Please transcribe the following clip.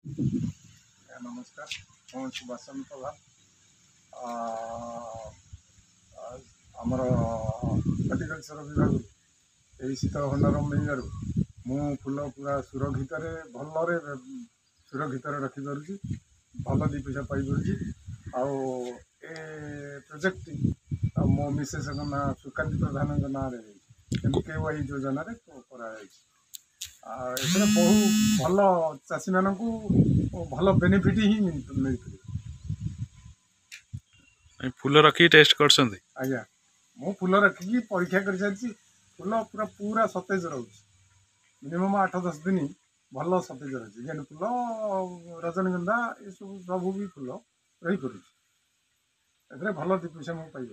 नमस्कार, मैं सुभाषचंद्र प्रधान। आमर हर्टिकल्चर विभाग यही शीतल भंडार मिलू मु फूल पूरा सुरक्षित भल सुरक्षित रखिपी भल दी पैसा पाई प्रोजेक्ट मो मिसेस ना सुकांति प्रधान ना MKY योजना बहु भल चाषी मान भल बेनिफिट ही मिलती। फूल रखी टेस्ट कर आज्ञा मु फूल रखिकी परीक्षा कर सारी फूल पूरा पूरा सतेज रोचे मिनिमम 8-10 दिन भल सतेज रोचे गेंद फूल रजनीगंधा ये सब भी फूल रही पड़े भल दी पैसा मुझे पाई।